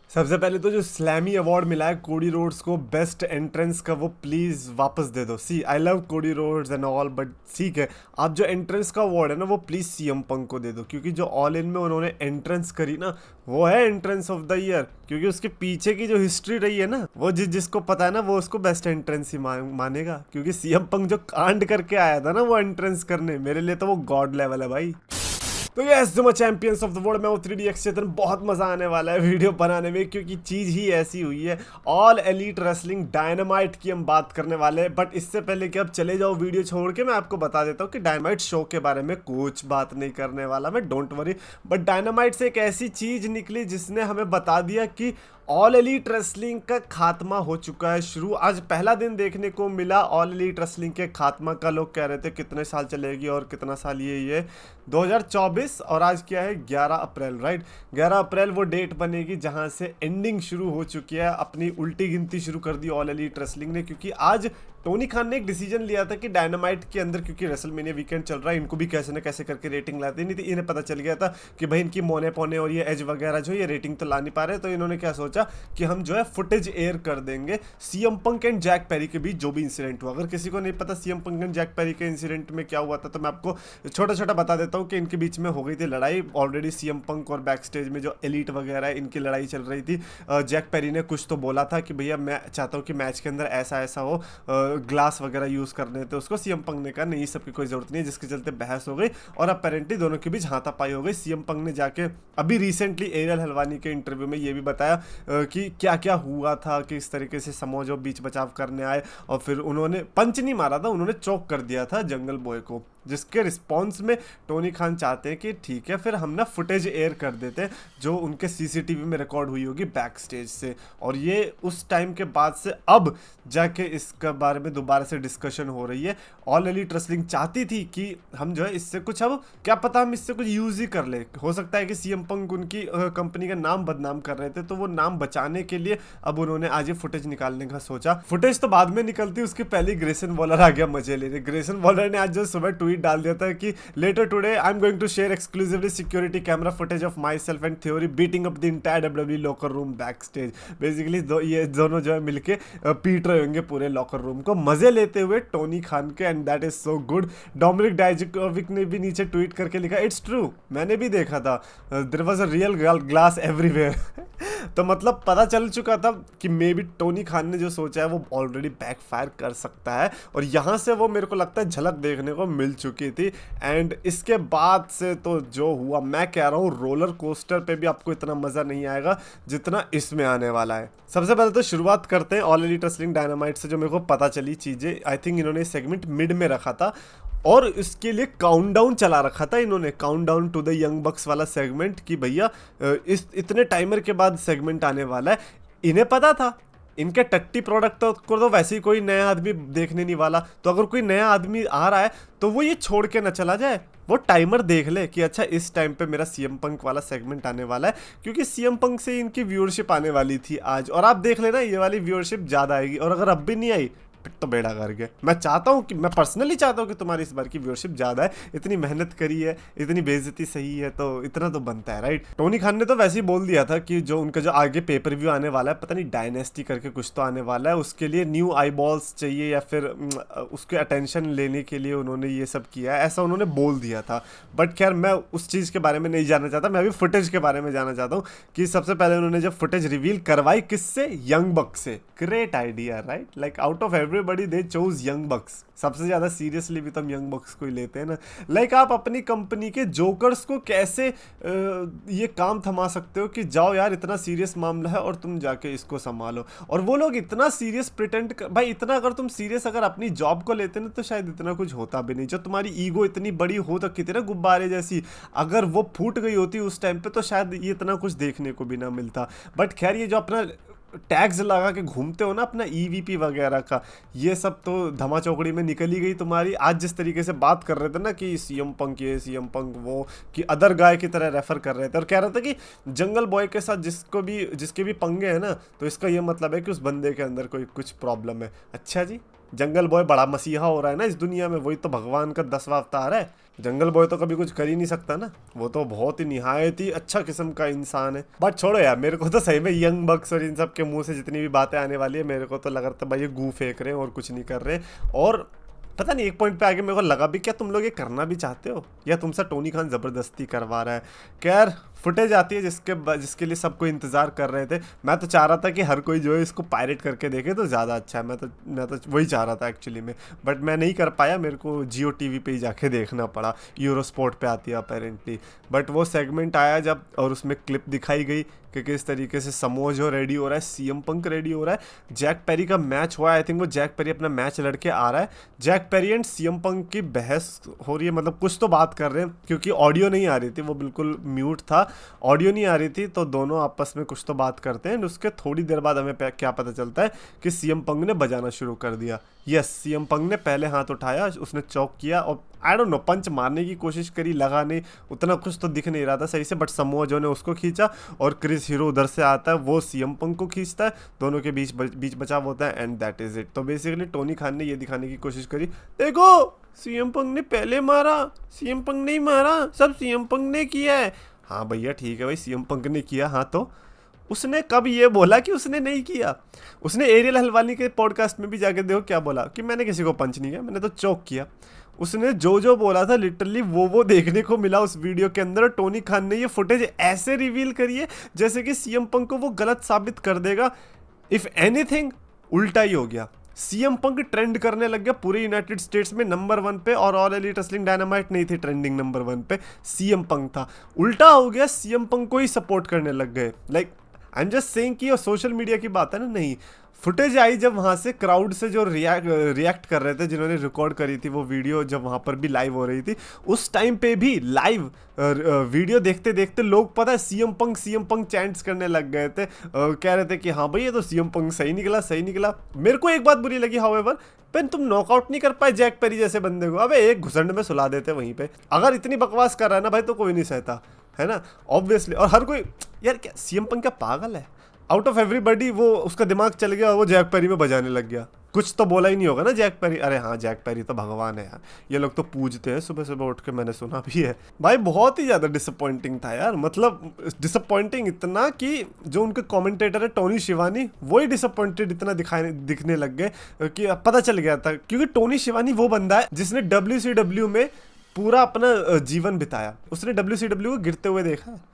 सबसे पहले तो जो स्लैमी अवार्ड मिला है कोडी रोड्स को बेस्ट एंट्रेंस का, वो प्लीज वापस दे दो। See I love Cody Rhodes and all, but ठीक है, आप जो एंट्रेंस का अवार्ड है ना वो प्लीज सीएम पंक को दे दो, क्योंकि जो ऑल इन में उन्होंने एंट्रेंस करी ना वो है एंट्रेंस ऑफ द ईयर। क्योंकि उसके पीछे की जो हिस्ट्री रही है ना, वो जिसको पता है ना वो उसको बेस्ट एंट्रेंस ही मानेगा। क्योंकि सीएम पंक जो कांड करके आया था ना वो एंट्रेंस करने, मेरे लिए तो वो गॉड लेवल है भाई। तो यस जो चैंपियंस ऑफ द वर्ल्ड में वो 3DX चेतन, बहुत मजा आने वाला है वीडियो बनाने में, क्योंकि चीज ही ऐसी हुई है। ऑल एलीट रेसलिंग डायनामाइट की हम बात करने वाले हैं, बट इससे पहले कि अब चले जाओ वीडियो छोड़ के, मैं आपको बता देता हूँ कि डायनामाइट शो के बारे में कुछ बात नहीं करने वाला मैं, डोंट वरी। बट डायनामाइट से एक ऐसी चीज निकली जिसने हमें बता दिया कि ऑल एलीट रेसलिंग का खात्मा हो चुका है शुरू। आज पहला दिन देखने को मिला ऑल एलीट रेसलिंग के खात्मा का। लोग कह रहे थे कितने साल चलेगी और कितना साल ये 2024, और आज क्या है 11 अप्रैल, राइट। 11 अप्रैल वो डेट बनेगी जहां से एंडिंग शुरू हो चुकी है। अपनी उल्टी गिनती शुरू कर दी ऑल एलीट रेसलिंग ने, क्योंकि आज टोनी खान ने एक डिसीजन लिया था कि डायनामाइट के अंदर, क्योंकि रेसलमेनिया वीकेंड चल रहा है, इनको भी कैसे ना कैसे करके रेटिंग लाती नहीं थी। इन्हें पता चल गया था कि भाई इनकी मोने पोने और ये एज वगैरह जो ये रेटिंग तो ला नहीं पा रहे, तो इन्होंने क्या सोचा कि हम जो है फुटेज एयर कर देंगे CM Punk and Jack Perry के बीच जो भी इंसिडेंट हुआ। अगर किसी को नहीं पता CM Punk and Jack Perry के इंसिडेंट में क्या हुआ था, तो मैं आपको छोटा छोटा बता देता हूँ कि इनके बीच में हो गई थी लड़ाई। ऑलरेडी सीएम पंक और बैक स्टेज में जो एलीट वगैरह है इनकी लड़ाई चल रही थी। जैक पेरी ने कुछ तो बोला था कि भैया मैं चाहता हूँ कि मैच के अंदर ऐसा ऐसा हो, ग्लास वगैरह यूज करने थे उसको। सीएम पंक ने कहा नहीं, सब की कोई जरूरत नहीं है, जिसके चलते बहस हो गई और अपेरेंटली दोनों के बीच हाथापाई हो गई। सीएम पंक ने जाके अभी रिसेंटली एरियल हलवानी के इंटरव्यू में ये भी बताया कि क्या क्या हुआ था, कि इस तरीके से समोजो बीच बचाव करने आए और फिर उन्होंने पंच नहीं मारा था, उन्होंने चौक कर दिया था जंगल बॉय को, जिसके रिस्पॉन्स में टोनी खान चाहते हैं कि ठीक है फिर हम ना फुटेज एयर कर देते हैं जो उनके सीसीटीवी में रिकॉर्ड हुई होगी बैक स्टेज से। और ये उस टाइम के बाद से अब जाके इसके बारे में दोबारा से डिस्कशन हो रही है। ऑल एलीट रेसलिंग चाहती थी कि हम जो है इससे कुछ, अब क्या पता हम इससे कुछ यूज ही कर ले। हो सकता है कि सीएम पंक उनकी कंपनी का नाम बदनाम कर रहे थे, तो वो नाम बचाने के लिए अब उन्होंने आज ये फुटेज निकालने का सोचा। फुटेज तो बाद में निकलती, उसके पहले ग्रेसन वॉलर आ गया मजे लेने। ग्रेसन वॉलर ने आज जो सुबह ट्वीट डाल दिया था कि later today I am going to share exclusively security camera footage of myself and Theory beating up the entire WWE locker room backstage. Basically ये दोनों जो है मिलके पीट रहे होंगे पूरे लॉकर रूम को, मजे लेते हुए टोनी खान के, and that is so good. Dominik Dijakovic ने भी नीचे ट्वीट करके लिखा इट्स ट्रू, मैंने भी देखा था, there was a real glass everywhere. तो मतलब पता चल चुका था कि मे बी टोनी खान ने जो सोचा है वो ऑलरेडी बैकफायर कर सकता है, और यहाँ से वो मेरे को लगता है झलक देखने को मिल चुकी थी। एंड इसके बाद से तो जो हुआ, मैं कह रहा हूँ रोलर कोस्टर पे भी आपको इतना मजा नहीं आएगा जितना इसमें आने वाला है। सबसे पहले तो शुरुआत करते हैं ऑल एलीट रेसलिंग डायनामाइट से, जो मेरे को पता चली चीजें। आई थिंक इन्होंने सेगमेंट मिड में रखा था और इसके लिए काउंटडाउन चला रखा था इन्होंने, countdown to the Young Bucks वाला सेगमेंट, कि भैया इस इतने टाइमर के बाद सेगमेंट आने वाला है। इन्हें पता था इनके टट्टी प्रोडक्ट को तो वैसे ही कोई नया आदमी देखने नहीं वाला, तो अगर कोई नया आदमी आ रहा है तो वो ये छोड़ के ना चला जाए, वो टाइमर देख ले कि अच्छा इस टाइम पे मेरा सीएम पंक वाला सेगमेंट आने वाला है, क्योंकि सीएम पंक से इनकी व्यूअरशिप आने वाली थी आज। और आप देख लेना ये वाली व्यूअरशिप ज़्यादा आएगी, और अगर अब भी नहीं आई फिर तो बेड़ा कर गया। मैं चाहता हूँ कि, मैं पर्सनली चाहता हूँ कि तुम्हारी इस बार की व्यूअरशिप ज़्यादा है, इतनी मेहनत करी है, इतनी बेइज्जती सही है, तो इतना तो बनता है, राइट। टोनी खान ने तो वैसे ही बोल दिया था कि जो उनका जो आगे पेपर व्यू आने वाला है, पता नहीं डायनेस्टी करके कुछ तो आने वाला है, उसके लिए न्यू आई बॉल्स चाहिए या फिर उसके अटेंशन लेने के लिए उन्होंने ये सब किया है, ऐसा उन्होंने बोल दिया था। बट खैर मैं उस चीज़ के बारे में नहीं जानना चाहता, मैं अभी फुटेज के बारे में जानना चाहता हूँ कि सबसे पहले उन्होंने जब फुटेज रिवील करवाई किससे, यंग बक से। Great idea, right, like out of everybody they chose young बक्स। सबसे ज्यादा सीरियसली भी तो हम यंग बक्स को ही लेते हैं ना। लाइक आप अपनी कंपनी के जोकर्स को कैसे ये काम थमा सकते हो कि जाओ यार इतना सीरियस मामला है और तुम जाके इसको संभालो, और वो लोग इतना सीरियस प्रिटेंड भाई इतना अगर तुम सीरियस अगर अपनी जॉब को लेते ना तो शायद इतना कुछ होता भी नहीं। जो तुम्हारी ईगो इतनी बड़ी हो तो कितने गुब्बारे जैसी, अगर वो फूट गई होती उस टाइम पे तो शायद ये इतना कुछ देखने को भी ना मिलता। बट खैर ये जो अपना टैग्स लगा के घूमते हो ना अपना ईवीपी वगैरह का, ये सब तो धमा चौकड़ी में निकल ही गई तुम्हारी। आज जिस तरीके से बात कर रहे थे ना कि सीएम पंक ये सीएम पंक वो, कि अदर गाय की तरह रेफर कर रहे थे और कह रहा था कि जंगल बॉय के साथ जिसके भी पंगे हैं ना, तो इसका ये मतलब है कि उस बंदे के अंदर कोई कुछ प्रॉब्लम है। अच्छा जी, जंगल बॉय बड़ा मसीहा हो रहा है ना इस दुनिया में, वही तो भगवान का 10वां अवतार है। जंगल बॉय तो कभी कुछ कर ही नहीं सकता ना, वो तो बहुत ही निहायत ही अच्छा किस्म का इंसान है। बट छोड़ो यार, मेरे को तो सही में यंग बक्स और इन सब के मुंह से जितनी भी बातें आने वाली है, मेरे को तो लग रहा था भाई ये गू फेंक रहे हैं और कुछ नहीं कर रहे। और पता नहीं, एक पॉइंट पे आगे मेरे को लगा भी क्या तुम लोग ये करना भी चाहते हो या तुमसे टोनी खान ज़बरदस्ती करवा रहा है। खैर फुटेज आती है जिसके लिए सबको इंतज़ार कर रहे थे। मैं तो चाह रहा था कि हर कोई जो है इसको पायरेट करके देखे तो ज़्यादा अच्छा है। मैं तो वही चाह रहा था एक्चुअली में, बट मैं नहीं कर पाया। मेरे को जियो टीवी पे ही जाके देखना पड़ा, यूरो स्पोर्ट पे आती है अपेरेंटली। बट वो सेगमेंट आया जब, और उसमें क्लिप दिखाई गई कि किस तरीके से समोआ जो रेडी हो रहा है, सीएम पंक रेडी हो रहा है, जैक पेरी का मैच हुआ है। आई थिंक वो जैक पेरी अपना मैच लड़के आ रहा है। Jack Perry and CM Punk की बहस हो रही है, मतलब कुछ तो बात कर रहे हैं क्योंकि ऑडियो नहीं आ रही थी, वो बिल्कुल म्यूट था, ऑडियो नहीं आ रही थी। तो दोनों आपस में कुछ तो बात करते हैं। उसके थोड़ी देर बाद हमें क्या पता चलता है कि सीएम पंक ने बजाना शुरू कर दिया। यस, सीएम पंक ने पहले हाथ उठाया, उसने चौक किया और आई डोंट नो पंच मारने की कोशिश करी, लगा नहीं, उतना कुछ तो दिख नहीं रहा था सही से। बट समोआ जो ने उसको खींचा और क्रिस हीरो उधर से आता है, वो सीएम पंक को खींचता है, दोनों के बीच बचाव होता है एंड दैट इज इट। तो बेसिकली टोनी खान ने ये दिखाने की कोशिश करी, देखो सीएम पंक ने पहले मारा, सीएम पंक नहीं मारा, सब सीएम पंक ने किया है। हाँ भैया ठीक है भाई, सीएम पंक ने किया, हाँ तो उसने कब ये बोला कि उसने नहीं किया? उसने एरियल हलवानी के पॉडकास्ट में भी जाके देखो क्या बोला कि मैंने किसी को पंच नहीं किया, मैंने तो चौक किया। उसने जो बोला था लिटरली वो देखने को मिला उस वीडियो के अंदर। टोनी खान ने ये फुटेज ऐसे रिवील करी है जैसे कि सीएम पंक को वो गलत साबित कर देगा। इफ एनीथिंग उल्टा ही हो गया, सीएम पंक ट्रेंड करने लग गया पूरे यूनाइटेड स्टेट्स में नंबर 1 पे, और ऑल एलीट रेसलिंग डायनामाइट नहीं थी ट्रेंडिंग नंबर 1 पे, सीएम पंक था। उल्टा हो गया, सीएम पंक को ही सपोर्ट करने लग गए। Like I am just saying कि सोशल मीडिया की बात है ना। नहीं, फुटेज आई जब वहाँ से क्राउड से जो रिएक्ट कर रहे थे, जिन्होंने रिकॉर्ड करी थी वो वीडियो, जब वहाँ पर भी लाइव हो रही थी, उस टाइम पे भी लाइव वीडियो देखते देखते लोग पता है सीएम पंक चैंट्स करने लग गए थे। कह रहे थे कि हाँ भाई ये तो सीएम पंक सही निकला। मेरे को एक बात बुरी लगी हाउएवर, पेन तुम नॉकआउट नहीं कर पाए जैक पेरी जैसे बंदे को। अबे एक घुसंड में सुला देते वहीं पे। अगर इतनी बकवास कर रहा है ना भाई तो कोई नहीं सहता, है ना, ऑब्वियसली। और हर कोई यार, क्या सीएम पंक क्या पागल है? आउट ऑफ एवरीबॉडी वो उसका दिमाग चल गया और वो जैक पेरी में बजाने लग गया। कुछ तो बोला ही नहीं होगा ना जैक पेरी। अरे हाँ, जैक पेरी तो भगवान है यार, ये लोग तो पूजते हैं सुबह सुबह उठ के, मैंने सुना भी है भाई। बहुत ही ज़्यादा डिसअपॉइंटिंग था यार, मतलब डिसअपॉइंटिंग इतना कि जो उनके कमेंटेटर है टोनी शिवानी, वो ही डिसअपॉइंटेड इतना दिखने लग गए कि पता चल गया था। क्योंकि टोनी शिवानी वो बंदा है जिसने WCW में पूरा अपना जीवन बिताया। उसने WCW को गिरते हुए देखा है।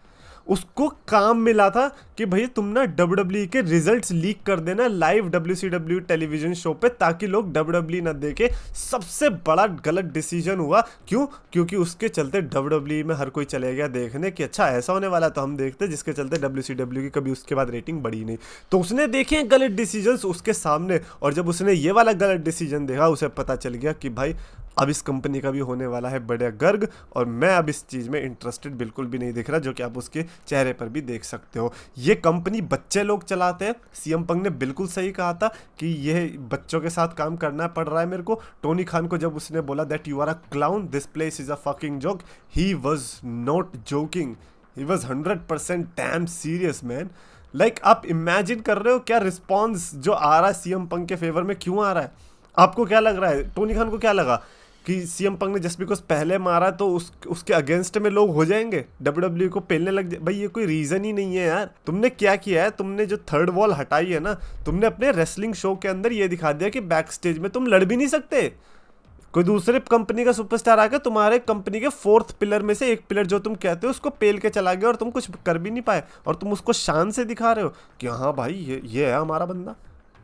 उसको काम मिला था कि भाई तुम ना WWE के रिजल्ट्स लीक कर देना लाइव WCW टेलीविजन शो पे, ताकि लोग WWE ना देखे। सबसे बड़ा गलत डिसीजन हुआ। क्यों? क्योंकि उसके चलते WWE में हर कोई चले गया देखने कि अच्छा ऐसा होने वाला, तो हम देखते, जिसके चलते WCW की कभी उसके बाद रेटिंग बढ़ी नहीं। तो उसने देखे गलत डिसीजन उसके सामने, और जब उसने ये वाला गलत डिसीजन देखा, उसे पता चल गया कि भाई अब इस कंपनी का भी होने वाला है बड़ा गर्ग, और मैं अब इस चीज़ में इंटरेस्टेड बिल्कुल भी नहीं दिख रहा, जो कि आप उसके चेहरे पर भी देख सकते हो। ये कंपनी बच्चे लोग चलाते हैं। सीएम पंक ने बिल्कुल सही कहा था कि यह बच्चों के साथ काम करना पड़ रहा है मेरे को। टोनी खान को जब उसने बोला that you are a clown, this place is a fucking joke, he was not joking, he was 100% damn serious man. Like आप इमेजिन कर रहे हो क्या रिस्पॉन्स जो आ रहा है सीएम पंक के फेवर में, क्यों आ रहा है? आपको क्या लग रहा है? टोनी खान को क्या लगा कि सीएम पंक ने जस्ट बिकॉज पहले मारा तो उसके अगेंस्ट में लोग हो जाएंगे, WWE को पेलने लग जाए? भाई ये कोई रीजन ही नहीं है यार। तुमने क्या किया है? तुमने जो थर्ड वॉल हटाई है ना, तुमने अपने रेसलिंग शो के अंदर ये दिखा दिया कि बैक स्टेज में तुम लड़ भी नहीं सकते। कोई दूसरे कंपनी का सुपरस्टार आकर तुम्हारे कंपनी के 4th पिलर में से एक पिलर जो तुम कहते हो उसको पेल के चला गया, और तुम कुछ कर भी नहीं पाए, और तुम उसको शान से दिखा रहे हो कि हाँ भाई ये है हमारा बंदा,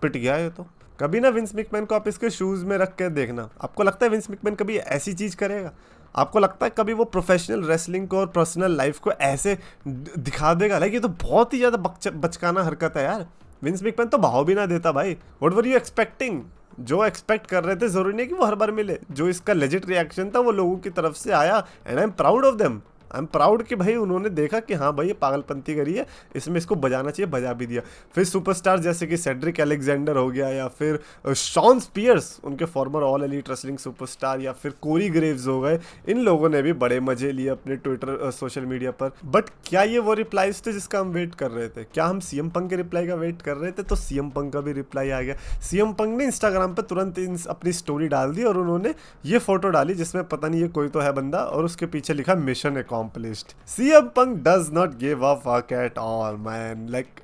पिट गया ये तो। कभी ना विंस मैकमैन को आप इसके शूज़ में रख के देखना। आपको लगता है विंस मैकमैन कभी ऐसी चीज़ करेगा? आपको लगता है कभी वो प्रोफेशनल रेसलिंग को और पर्सनल लाइफ को ऐसे दिखा देगा? लाइक ये तो बहुत ही ज़्यादा बचकाना हरकत है यार। विंस मैकमैन तो भाव भी ना देता भाई। What were you expecting? जो एक्सपेक्ट कर रहे थे ज़रूरी नहीं कि वो हर बार मिले। जो इसका लेजिट रिएक्शन था वो लोगों की तरफ से आया, and I am proud of them. I am proud कि भाई उन्होंने देखा कि हाँ भाई ये पागलपंती करी है, इसमें इसको बजाना चाहिए, बजा भी दिया। फिर सुपरस्टार जैसे कि सेड्रिक अलेक्जेंडर हो गया, या फिर शॉन स्पियर्स उनके farmer all Elite wrestling superstar, या फिर कोरी ग्रेव्स हो गए, इन लोगों ने भी बड़े मजे लिए अपने ट्विटर सोशल मीडिया पर। बट क्या ये वो रिप्लाईज थे जिसका हम वेट कर रहे थे? क्या हम सीएम पंक के रिप्लाई का वेट कर रहे थे? तो सीएम पंक का भी रिप्लाई आ गया। सीएम पंक ने इंस्टाग्राम पे तुरंत अपनी स्टोरी डाल दी और उन्होंने ये फोटो डाली जिसमें पता नहीं ये कोई तो है बंदा, और उसके पीछे लिखा mission accomplished. CM Punk does not give a fuck at all man. Like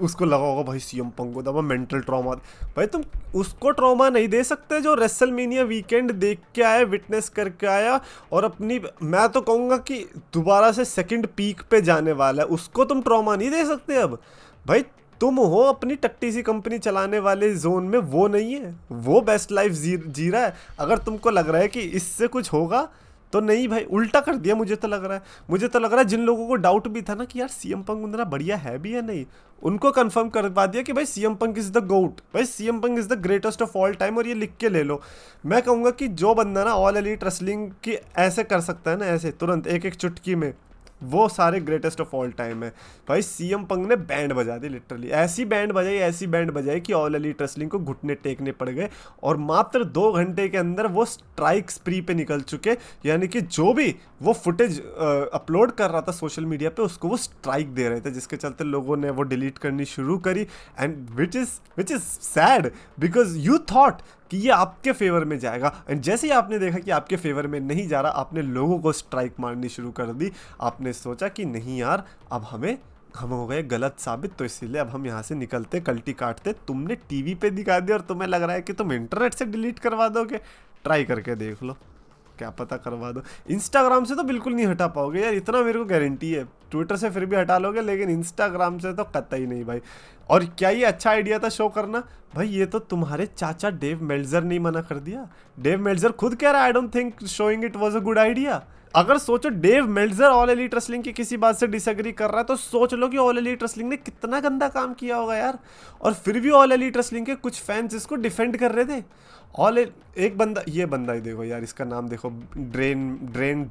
उसको लगा होगा भाई सीएम पंक को दबा मेंटल ट्रॉमा। भाई तुम उसको ट्रॉमा नहीं दे सकते जो रेसलमेनिया वीकेंड देख के आया, विटनेस करके आया, और अपनी, मैं तो कहूँगा कि दोबारा से सेकंड पीक पे जाने वाला है, उसको तुम ट्रॉमा नहीं दे सकते। अब भाई तुम हो अपनी टट्टी सी कंपनी चलाने वाले जोन में, वो नहीं है, वो बेस्ट लाइफ जी रहा है। अगर तुमको लग रहा है कि इससे कुछ होगा तो नहीं भाई, उल्टा कर दिया। मुझे तो लग रहा है जिन लोगों को डाउट भी था ना कि यार सीएम पंक उतना बढ़िया है भी या नहीं, उनको कंफर्म करवा दिया कि भाई सीएम पंक इज द गोट, भाई CM Punk is the greatest of all time. और ये लिख के ले लो। मैं कहूँगा कि जो बंदा ना ऑल एलीट रेसलिंग की ऐसे कर सकता है ना, ऐसे तुरंत एक एक चुटकी में, वो सारे ग्रेटेस्ट ऑफ ऑल टाइम है। भाई सीएम पंक ने बैंड बजा दी, लिटरली ऐसी बैंड बजाई कि ऑल एलीट रेसलिंग को घुटने टेकने पड़ गए। और मात्र 2 घंटे के अंदर वो स्ट्राइक स्प्री पे निकल चुके, यानी कि जो भी वो फुटेज अपलोड कर रहा था सोशल मीडिया पे, उसको वो स्ट्राइक दे रहे थे, जिसके चलते लोगों ने वो डिलीट करनी शुरू करी। And which is sad, because you thought कि ये आपके फेवर में जाएगा, एंड जैसे ही आपने देखा कि आपके फेवर में नहीं जा रहा, आपने लोगों को स्ट्राइक मारनी शुरू कर दी। आपने सोचा कि नहीं यार, अब हम हो गए गलत साबित, तो इसीलिए अब हम यहाँ से निकलते, कल्टी काटते। तुमने टीवी पे दिखा दिया और तुम्हें लग रहा है कि तुम इंटरनेट से डिलीट करवा दोगे। ट्राई करके देख लो, क्या पता करवा दो। इंस्टाग्राम से तो बिल्कुल नहीं हटा पाओगे यार, इतना मेरे को गारंटी है। ट्विटर से फिर भी हटा लोगे, लेकिन इंस्टाग्राम से तो कतई नहीं भाई। और क्या ये अच्छा आइडिया था शो करना? भाई ये तो तुम्हारे चाचा डेव मेल्जर ने मना कर दिया। डेव मेल्जर खुद कह रहा है I don't think showing it was a good idea. अगर सोचो Dave Meltzer All Elite Wrestling की किसी बात से डिसएग्री कर रहा है, तो सोच लो कि ऑल एलीट रेसलिंग ने कितना गंदा काम किया होगा यार। और फिर भी ऑल एलीट रेसलिंग के कुछ फैंस इसको डिफेंड कर रहे थे। एक बंदा, ये बंदा ही देखो यार, इसका नाम देखो, ब्रेन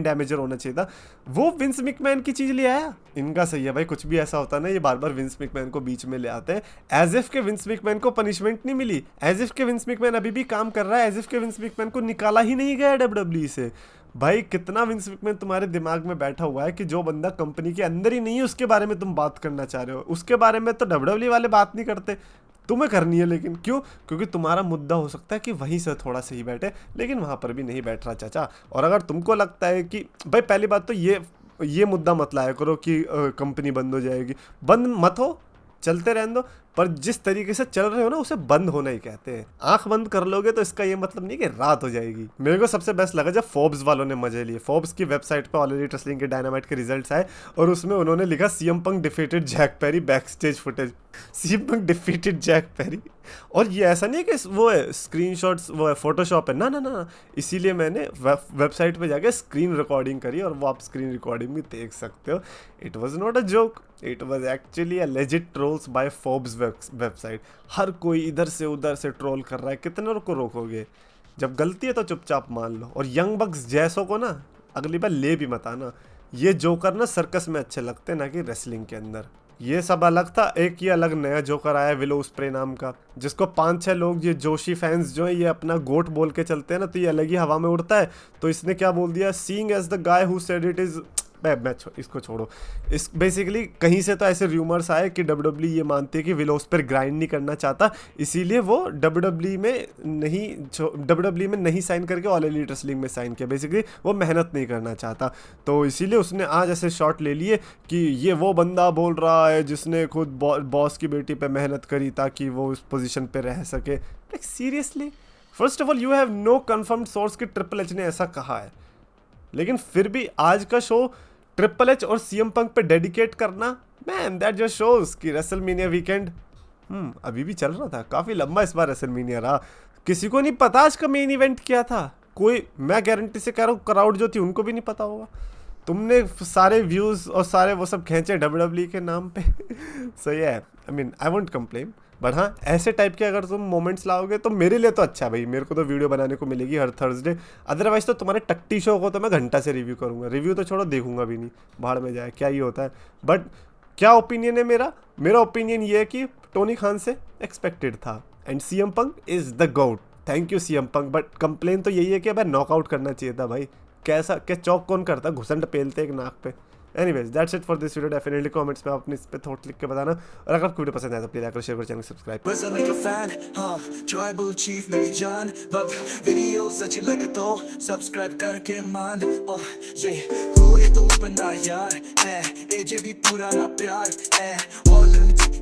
डैमेजर होना चाहिए था। वो विंस मैकमैन की चीज ले आया। इनका सही है भाई, कुछ भी ऐसा होता है ना, ये बार बार विंस मैकमैन को बीच में ले आते हैं। एज इफ के विंस मैकमैन को पनिशमेंट नहीं मिली, एज इफ के विंस मैकमैन अभी भी काम कर रहा है, एज इफ के विंस मैकमैन को निकाला ही नहीं गया डब्ल्यूडब्ल्यूई से। भाई कितना विंस मैकमैन तुम्हारे दिमाग में बैठा हुआ है कि जो बंदा कंपनी के अंदर ही नहीं है उसके बारे में तुम बात करना चाह रहे हो। उसके बारे में तो डब्ल्यूडब्ल्यूई वाले बात नहीं करते, तुम्हें करनी है। लेकिन क्यों? क्योंकि तुम्हारा मुद्दा हो सकता है कि वहीं से थोड़ा सही बैठे, लेकिन वहां पर भी नहीं बैठ रहा चाचा। और अगर तुमको लगता है कि भाई, पहली बात तो ये मुद्दा मत लाया करो कि कंपनी बंद हो जाएगी। बंद मत हो, चलते रहने दो, पर जिस तरीके से चल रहे हो ना, उसे बंद होना ही कहते हैं। आंख बंद कर लोगे तो इसका ये मतलब नहीं कि रात हो जाएगी। मेरे को सबसे बेस्ट लगा जब फोर्ब्स वालों ने मजे लिए। फोर्ब्स की वेबसाइट पे ऑल एलीट रेसलिंग के डायनामाइट के रिजल्ट्स आए, और उसमें उन्होंने लिखा CM Punk defeated Jack Perry backstage footage. CM Punk defeated Jack Perry. और ये ऐसा नहीं है कि वो है स्क्रीनशॉट्स, वो है फोटोशॉप है, ना ना ना। इसीलिए मैंने वेबसाइट पे जाके स्क्रीन रिकॉर्डिंग करी, और वो आप स्क्रीन रिकॉर्डिंग भी देख सकते हो। It was not a joke, it was actually a legit trolls by Forbes website. हर कोई इधर से उधर से ट्रोल कर रहा है, कितने को रोकोगे? जब गलती है तो चुपचाप मान लो। और यंग बक्स जैसों को ना अगली बार ले भी मत आना। ये जोकर ना सर्कस में अच्छे लगते हैं, ना कि रेसलिंग के अंदर। ये सब अलग था। एक ये अलग नया जोकर आया विलो स्प्रे नाम का, जिसको 5-6 लोग, ये जोशी फैंस जो है, ये अपना गोट बोल के चलते हैं ना, तो ये अलग ही हवा में उड़ता है। तो इसने क्या बोल दिया, seeing as the guy who said it is, इसको छोड़ो। इस बेसिकली कहीं से तो ऐसे रूमर्स आए कि डब्ल्यूडब्ल्यूई ये मानती है कि विलो स्प्रे ग्राइंड नहीं करना चाहता, इसीलिए वो डब्ल्यूडब्ल्यूई में नहीं साइन करके ऑल एलीट रेसलिंग में साइन किया। बेसिकली वो मेहनत नहीं करना चाहता, तो इसीलिए उसने आज ऐसे शॉट ले लिए कि ये वो बंदा बोल रहा है जिसने खुद बॉस की बेटी पे मेहनत करी ताकि वो उस पोजीशन पे रह सके। Like seriously, first of all you have no confirmed source कि ट्रिपल एच ने ऐसा कहा है, लेकिन फिर भी आज का शो ट्रिपल एच और सीएम पंक पे डेडिकेट करना, मैन दैट जस्ट शोज कि रेसलमेनिया वीकेंड अभी भी चल रहा था। काफी लंबा इस बार रेसलमेनिया रहा। किसी को नहीं पता आज का मेन इवेंट क्या था, कोई, मैं गारंटी से कह रहा हूँ क्राउड जो थी उनको भी नहीं पता होगा। तुमने सारे व्यूज और सारे वो सब खींचे डब्ल्यूडब्ल्यूई के नाम पे। सो ये I mean I won't complain, but हाँ, ऐसे टाइप के अगर तुम मोमेंट्स लाओगे तो मेरे लिए तो अच्छा है भाई, मेरे को तो वीडियो बनाने को मिलेगी हर थर्सडे। अदरवाइज तो तुम्हारे टट्टी शो को तो मैं घंटा से रिव्यू करूँगा, रिव्यू तो छोड़ो, देखूंगा भी नहीं, बाहर में जाए क्या ही होता है। बट क्या ओपिनियन है मेरा, मेरा ओपिनियन ये है कि टोनी खान से एक्सपेक्टेड था and CM Punk is the GOAT. Thank you CM Punk. But complain तो यही है कि भाई नॉकआउट करना चाहिए था भाई, कैसा क्या चौक कौन करता, घुसंड पेलते एक नाक पे। Anyways that's it for this video. Definitely comments में अपने इस पे थॉट लिख के बताना, और अगर आपको वीडियो पसंद आया तो प्लीज लाइक करो, शेयर करो, channel subscribe. Was I like a fan, tribal chief मेरी जान, बग videos अच्छी लगे तो subscribe करके मान। ये कोई तो बंदा यार है, एजे भी पुराना प्यार है, और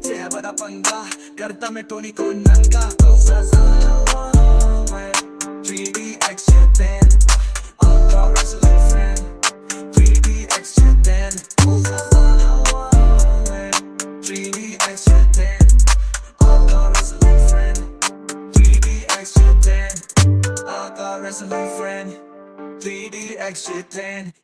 से बड़ा पंगा करता मैं टोनी को नंगा। 3D extra 10, all wrestling fan, 3D extra 10, 3D extra 10, all wrestling friend, 3D extra 10, all wrestling friend, 3D extra 10.